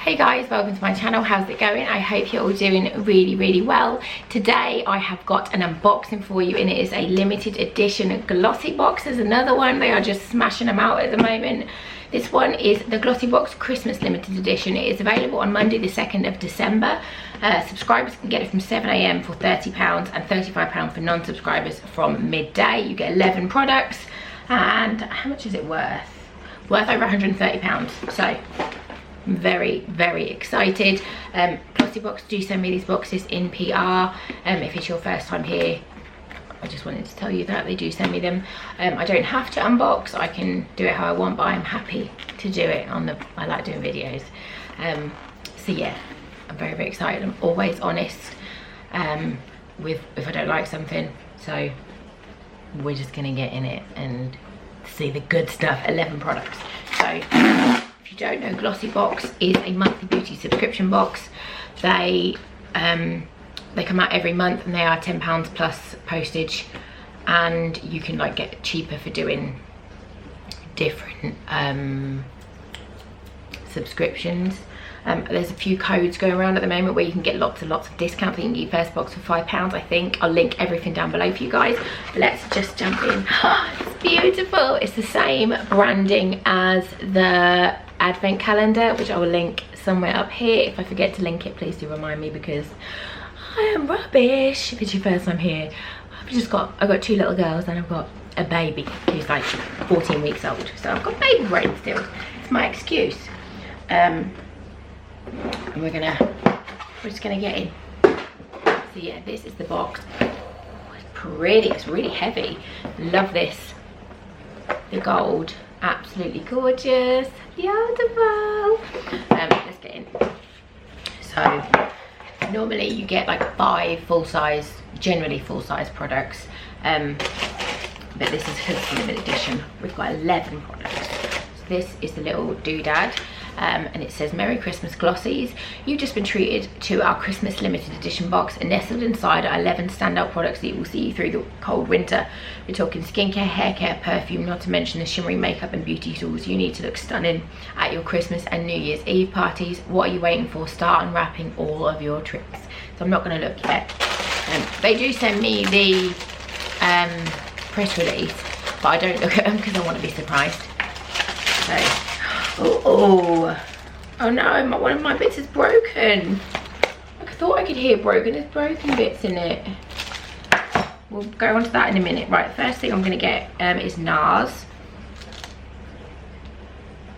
Hey guys, welcome to my channel. How's it going? I hope you're all doing really well. Today I have got an unboxing for you and it is a limited edition Glossybox. There's another one. They are just smashing them out at the moment. This one is the Glossybox Christmas limited edition. It is available on Monday the 2nd of December. Subscribers can get it from 7 AM for £30 and £35 for non-subscribers from midday. You get 11 products and how much is it worth? Worth over £130. So I'm very excited. Glossybox do send me these boxes in PR. If it's your first time here, I just wanted to tell you that they do send me them. I don't have to unbox, I can do it how I want, but I'm happy to do it I like doing videos. So yeah, I'm very excited. I'm always honest if I don't like something, so we're just gonna get in it and see the good stuff. 11 products. So if you don't know, Glossybox is a monthly beauty subscription box. They come out every month and they are £10 plus postage, and you can like get cheaper for doing different subscriptions. There's a few codes going around at the moment where you can get lots of discounts. You can get your first box for £5, I think. I'll link everything down below for you guys. But let's just jump in. It's beautiful. It's the same branding as the advent calendar, which I will link somewhere up here. If I forget to link it, please do remind me, because I am rubbish. If it's your first time here, I've got 2 little girls and I've got a baby who's like 14 weeks old. So I've got baby brain still. It's my excuse. And we're just gonna get in. So yeah, this is the box. Oh, it's pretty, it's really heavy. Love this. The gold, absolutely gorgeous, beautiful. Let's get in. So normally you get like 5 full-size, generally full-size products, but this is Huda's limited edition. We've got 11 products. So this is the little doodad. And it says Merry Christmas Glossies. You've just been treated to our Christmas limited edition box, and nestled inside are 11 standout products that will see you through the cold winter. We're talking skincare, hair care, perfume, not to mention the shimmery makeup and beauty tools you need to look stunning at your Christmas and New Year's Eve parties. What are you waiting for? Start unwrapping all of your tricks. So I'm not going to look yet. They do send me the press release, but I don't look at them because I want to be surprised. So oh no, one of my bits is broken. I thought I could hear broken. There's broken bits in it. We'll go on to that in a minute. Right, the first thing I'm going to get is NARS.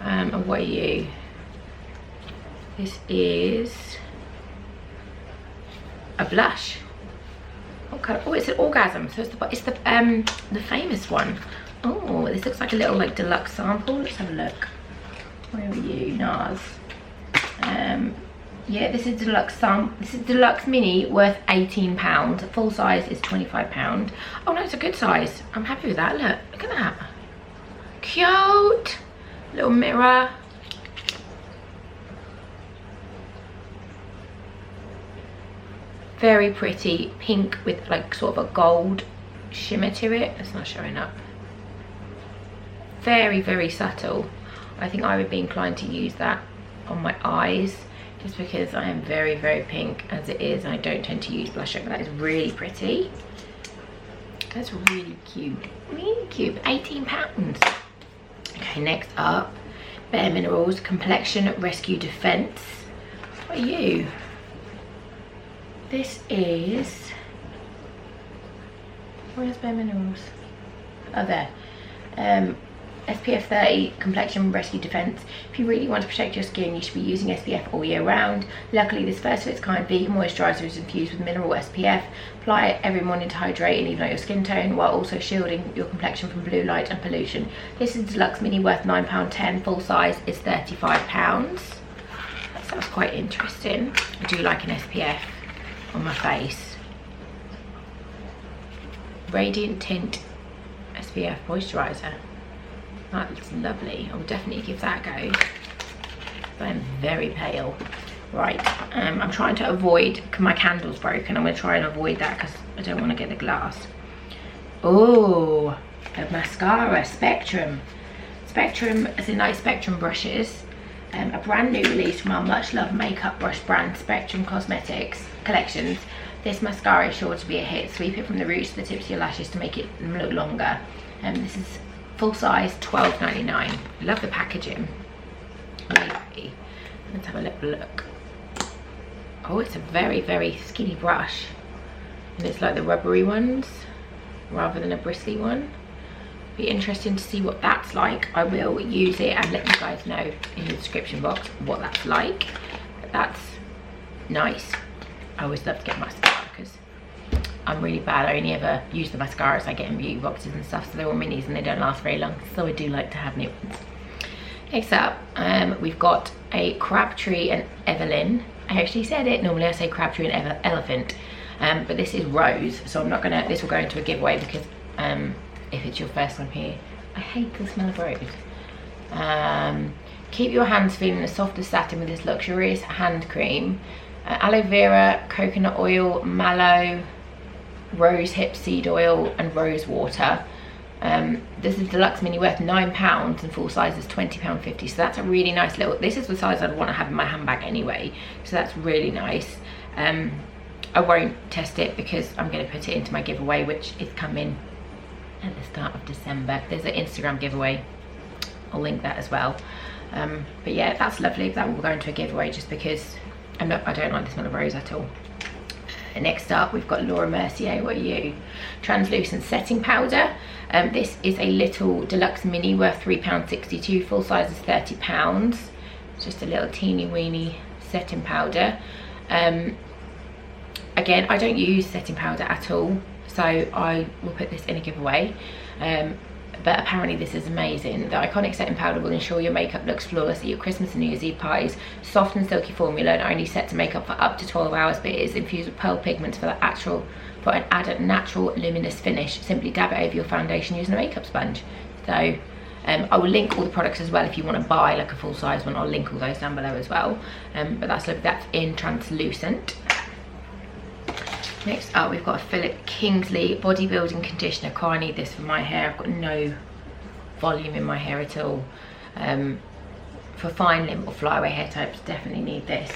And what are you? This is a blush. What color? Oh, it's an orgasm. So it's the famous one. Oh, this looks like a little like deluxe sample. Let's have a look. Where are you, NARS? Yeah, this is deluxe this is deluxe mini, worth £18. Full size is £25. Oh no, it's a good size. I'm happy with that. Look at that. Cute. Little mirror. Very pretty pink with like sort of a gold shimmer to it. It's not showing up. Very subtle. I think I would be inclined to use that on my eyes, just because I am very pink as it is, and I don't tend to use blusher. But that is really pretty. That's really cute. Really cute. £18. Okay, next up, Bare Minerals Complexion Rescue Defense. What are you? This is, where's Bare Minerals? Oh, there. SPF 30 Complexion Rescue Defense. If you really want to protect your skin, you should be using SPF all year round. Luckily, this first of its kind vegan moisturizer is infused with mineral SPF. Apply it every morning to hydrate and even out your skin tone, while also shielding your complexion from blue light and pollution. This is deluxe mini, worth £9.10. Full size is £35. That sounds quite interesting. I do like an SPF on my face. Radiant Tint SPF moisturizer. That's lovely. I'll definitely give that a go. But I'm very pale. Right, I'm trying to avoid, my candle's broken. I'm going to try and avoid that because I don't want to get the glass. Oh, a mascara, Spectrum. Spectrum, as in like Spectrum brushes. a brand new release from our much loved makeup brush brand Spectrum Cosmetics Collections. This mascara is sure to be a hit. Sweep it from the roots to the tips of your lashes to make it look longer. This is full size, $12.99. Love the packaging. Let's have a little look. Oh, it's a very, very skinny brush. And it's like the rubbery ones rather than a bristly one. Be interesting to see what that's like. I will use it and let you guys know in the description box what that's like. But that's nice. I always love to get mascara because I'm really bad. I only ever use the mascaras I get in beauty boxes and stuff, so they're all minis and they don't last very long, so I do like to have new ones. Next up, we've got a Crabtree and Evelyn. I actually said it. Normally I say Crabtree and Elephant, but this is Rose, so I'm not gonna, this will go into a giveaway because if it's your first one here, I hate the smell of rose. Keep your hands feeling the soft as satin with this luxurious hand cream. Aloe vera, coconut oil, mallow, rose hip seed oil and rose water. This is deluxe mini worth £9 and full size is £20.50, so that's a really nice little, this is the size I'd want to have in my handbag anyway, so that's really nice. I won't test it because I'm going to put it into my giveaway, which is coming at the start of December. There's an Instagram giveaway, I'll link that as well. But yeah, that's lovely. That will go into a giveaway just because I don't like the smell of rose at all. Next up, we've got Laura Mercier. What are you? Translucent setting powder. This is a little deluxe mini worth £3.62. Full size is £30. It's just a little teeny weeny setting powder. Again, I don't use setting powder at all, so I will put this in a giveaway. But apparently this is amazing. The iconic setting powder will ensure your makeup looks flawless at your Christmas and New Year's Eve parties. Soft and silky formula and only set to makeup for up to 12 hours, but it is infused with pearl pigments for an added natural luminous finish. Simply dab it over your foundation using a makeup sponge. So I will link all the products as well if you want to buy like a full size one. I'll link all those down below as well. But that's in translucent. Next up, we've got a Philip Kingsley bodybuilding conditioner. I need this for my hair. I've got no volume in my hair at all. For fine limb or flyaway hair types, definitely need this.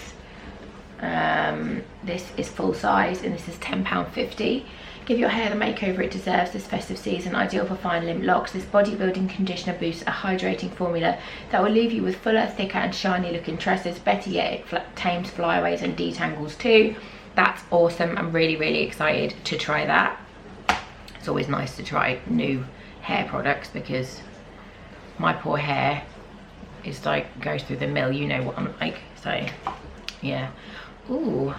This is full size and this is £10.50. Give your hair the makeover it deserves this festive season. Ideal for fine limb locks. This bodybuilding conditioner boosts a hydrating formula that will leave you with fuller, thicker and shiny looking tresses. Better yet, it tames flyaways and detangles too. That's awesome. I'm really, really excited to try that. It's always nice to try new hair products because my poor hair is like, goes through the mill, you know what I'm like. So yeah. Ooh,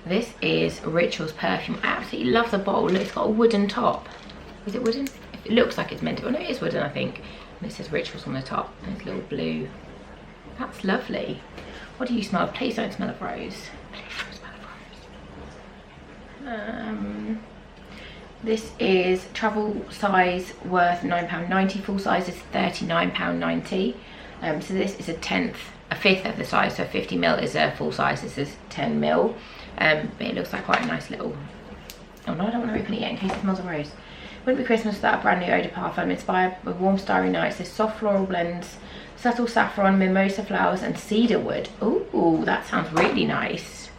this is Rituals perfume. I absolutely love the bottle. It's got a wooden top. Is it wooden? It looks like it's meant to. Oh no, it is wooden, I think. And it says Rituals on the top. And it's little blue. That's lovely. What do you smell? Please don't smell of rose. Please don't smell of rose. This is travel size worth £9.90. Full size is £39.90. So this is a fifth of the size. So 50ml is a full size. This is 10ml. But it looks like quite a nice little. Oh no, I don't want to open it yet in case it smells of rose. Wouldn't be Christmas without a brand new eau de parfum inspired with warm starry nights. There's soft floral blends, subtle saffron, mimosa flowers and cedar wood. Ooh, that sounds really nice.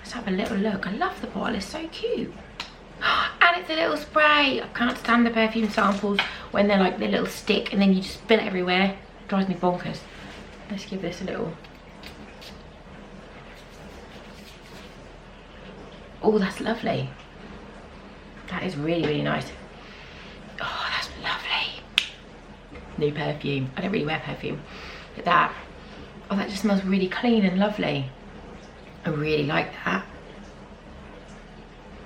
Let's have a little look. I love the bottle, it's so cute. And it's a little spray. I can't stand the perfume samples when they're like the little stick and then you just spill it everywhere. It drives me bonkers. Let's give this a little. Oh, that's lovely. That is really, really nice. Oh, that's lovely. New perfume. I don't really wear perfume. But that, oh, that just smells really clean and lovely. I really like that.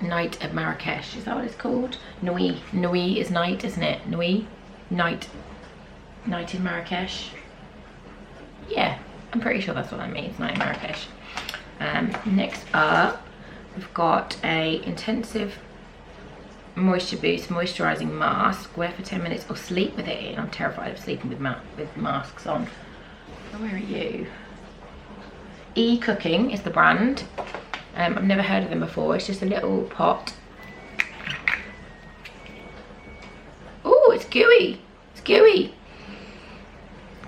Night at Marrakesh, is that what it's called? Nuit. Nuit is night, isn't it? Nuit? Night. Night in Marrakesh. Yeah, I'm pretty sure that's what that means, night in Marrakesh. Next up, we've got a intensive moisture boost moisturizing mask. Wear for 10 minutes or sleep with it in. I'm terrified of sleeping with masks on. Where are you? E-Cooking is the brand. I've never heard of them before. It's just a little pot. Oh, it's gooey. It's gooey.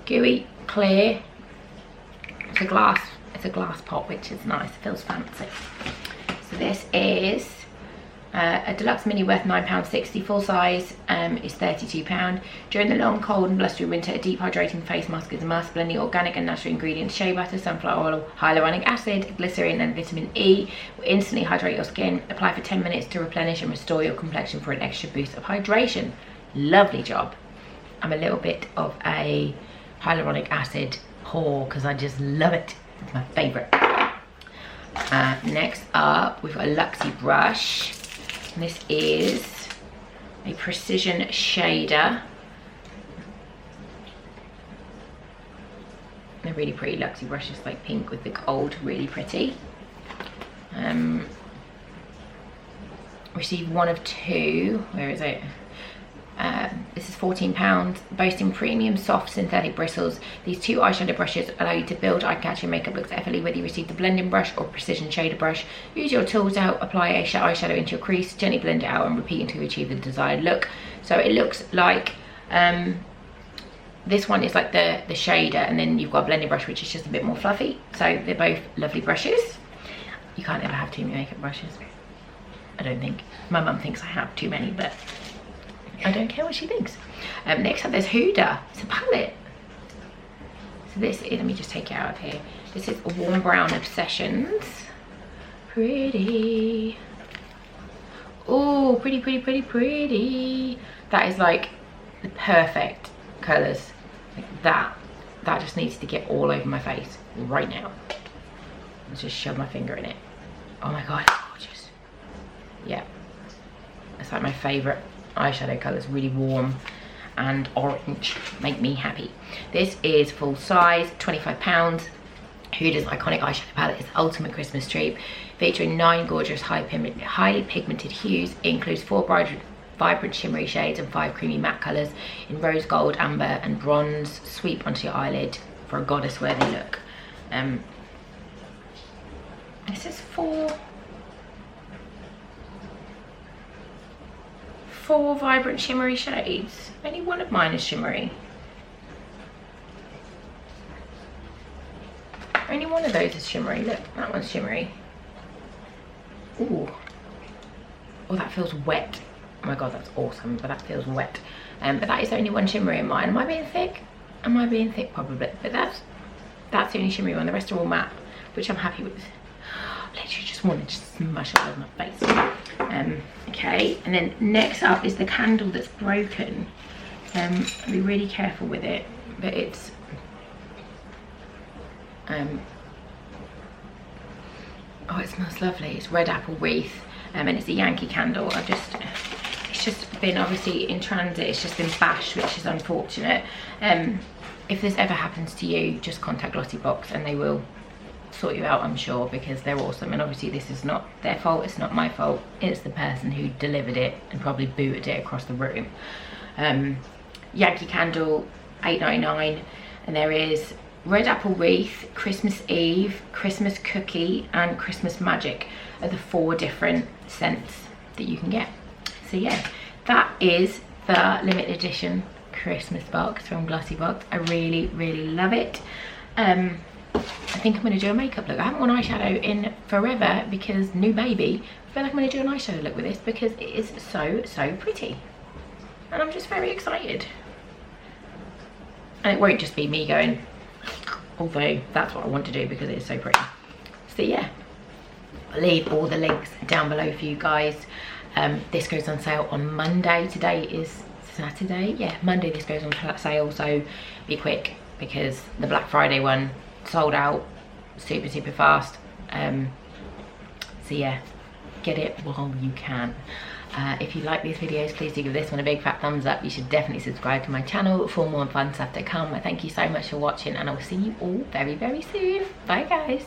Gooey, clear, it's a glass pot, which is nice. It feels fancy. So this is a deluxe mini worth £9.60. Full size is £32. During the long, cold and blustery winter, a deep hydrating face mask is a must. Blending organic and natural ingredients, shea butter, sunflower oil, hyaluronic acid, glycerin and vitamin E will instantly hydrate your skin. Apply for 10 minutes to replenish and restore your complexion for an extra boost of hydration. Lovely job. I'm a little bit of a hyaluronic acid whore because I just love it. It's my favourite. Next up, we've got a Luxy brush. And this is a precision shader. They're really pretty Luxy brushes, like pink with the gold, really pretty. Received one of two. Where is it? This is £14, boasting premium soft synthetic bristles. These two eyeshadow brushes allow you to build eye-catching makeup looks effortlessly, whether you receive the blending brush or precision shader brush. Use your tools to help apply eyeshadow into your crease, gently blend it out and repeat until you achieve the desired look. So it looks like this one is like the shader, and then you've got a blending brush which is just a bit more fluffy. So they're both lovely brushes. You can't ever have too many makeup brushes, I don't think. My mum thinks I have too many, but I don't care what she thinks. Next up, there's Huda. It's a palette. So this is, let me just take it out of here. This is a Warm Brown Obsessions. Pretty. Oh, pretty, pretty, pretty, pretty. That is like the perfect colours. Like that. That just needs to get all over my face right now. Let's just shove my finger in it. Oh my god, it's gorgeous. Yeah. It's like my favourite eyeshadow colours, really warm and orange, make me happy. This is full size, £25. Huda's iconic eyeshadow palette is the ultimate Christmas treat, featuring 9 gorgeous highly pigmented hues. It includes 4 vibrant shimmery shades and 5 creamy matte colours in rose gold, amber and bronze. Sweep onto your eyelid for a goddess worthy look. This is 4 vibrant shimmery shades. Only one of mine is shimmery. Only one of those is shimmery. Look, that one's shimmery. Ooh. Oh, that feels wet. Oh my god, that's awesome, but that feels wet. But that is only one shimmery in mine. Am I being thick? Am I being thick? Probably. But that's the only shimmery one. The rest are all matte, which I'm happy with. Literally just wanted to smash it over my face. Okay, and then next up is the candle that's broken. Be really careful with it, but it's oh, it smells lovely. It's red apple wreath, and it's a Yankee candle. It's just been obviously in transit. It's just been bashed, which is unfortunate. If this ever happens to you, just contact Glossybox and they will sort you out, I'm sure, because they're awesome. And obviously this is not their fault, it's not my fault, it's the person who delivered it and probably booted it across the room. Yankee candle, £8.99, and there is red apple wreath, Christmas Eve, Christmas cookie and Christmas magic are the 4 different scents that you can get. So yeah, that is the limited edition Christmas box from Glossybox. I really, really love it. I think I'm going to do a makeup look. I haven't worn eyeshadow in forever because new baby. I feel like I'm going to do an eyeshadow look with this because it is so, so pretty. And I'm just very excited. And it won't just be me going, although that's what I want to do because it is so pretty. So yeah, I'll leave all the links down below for you guys. This goes on sale on Monday. Today is Saturday. Yeah, Monday this goes on sale, so be quick because the Black Friday one sold out super, super fast. So yeah, get it while you can. If you like these videos, please do give this one a big fat thumbs up. You should definitely subscribe to my channel for more fun stuff to come. Thank you so much for watching, and I will see you all very, very soon. Bye guys.